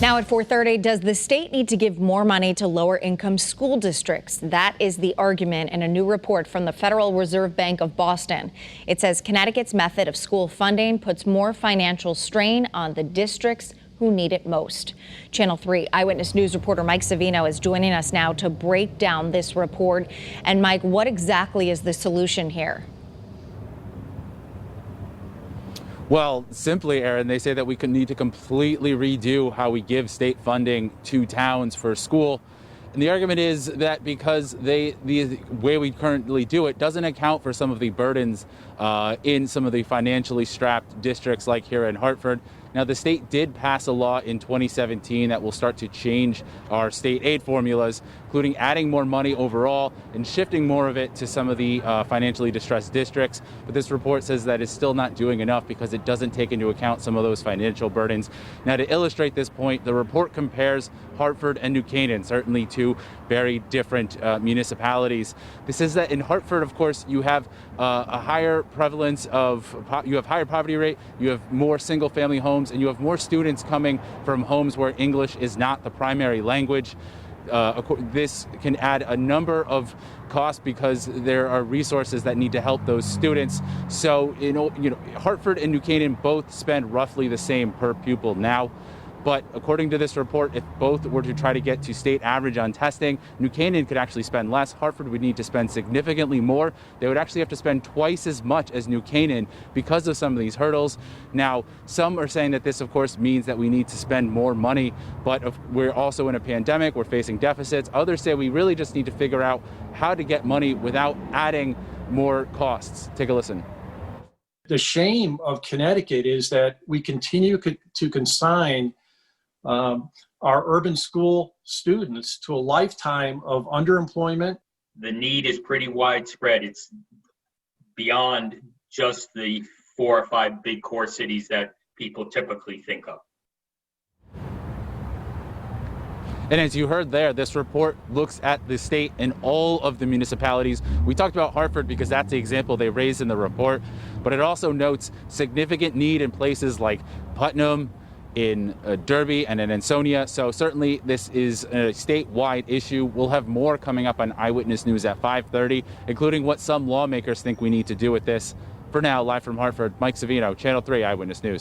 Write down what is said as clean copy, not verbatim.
Now at 4:30, does the state need to give more money to lower income school districts? That is the argument in a new report from the Federal Reserve Bank of Boston. It says Connecticut's method of school funding puts more financial strain on the districts who need it most. Channel 3 Eyewitness News reporter Mike Savino is joining us now to break down this report. And Mike, what exactly is the solution here? Well, simply, Aaron, they say that we need to completely redo how we give state funding to towns for school. And the argument is that because the way we currently do it doesn't account for some of the burdens in some of the financially strapped districts like here in Hartford. Now, the state did pass a law in 2017 that will start to change our state aid formulas, including adding more money overall and shifting more of it to some of the financially distressed districts. But this report says that it's still not doing enough because it doesn't take into account some of those financial burdens. Now, to illustrate this point, the report compares Hartford and New Canaan, certainly two very different municipalities. This says that in Hartford, of course, you have a higher prevalence of, you have higher poverty rate, you have more single family homes, and you have more students coming from homes where English is not the primary language. This can add a number of costs because there are resources that need to help those students. So, Hartford and New Canaan both spend roughly the same per pupil now. But according to this report, if both were to try to get to state average on testing, New Canaan could actually spend less. Hartford would need to spend significantly more. They would actually have to spend twice as much as New Canaan because of some of these hurdles. Now, some are saying that this, of course, means that we need to spend more money, but we're also in a pandemic, we're facing deficits. Others say we really just need to figure out how to get money without adding more costs. Take a listen. The shame of Connecticut is that we continue to consign our urban school students to a lifetime of underemployment. The need is pretty widespread. It's beyond just the 4 or 5 big core cities that people typically think of. And as you heard there, this report looks at the state and all of the municipalities. We talked about Hartford because that's the example they raised in the report, but it also notes significant need in places like Putnam, in Derby, and in Ansonia. So certainly this is a statewide issue. We'll have more coming up on Eyewitness News at 5:30, including what some lawmakers think we need to do with this. For now, live from Hartford, Mike Savino, Channel 3 Eyewitness News.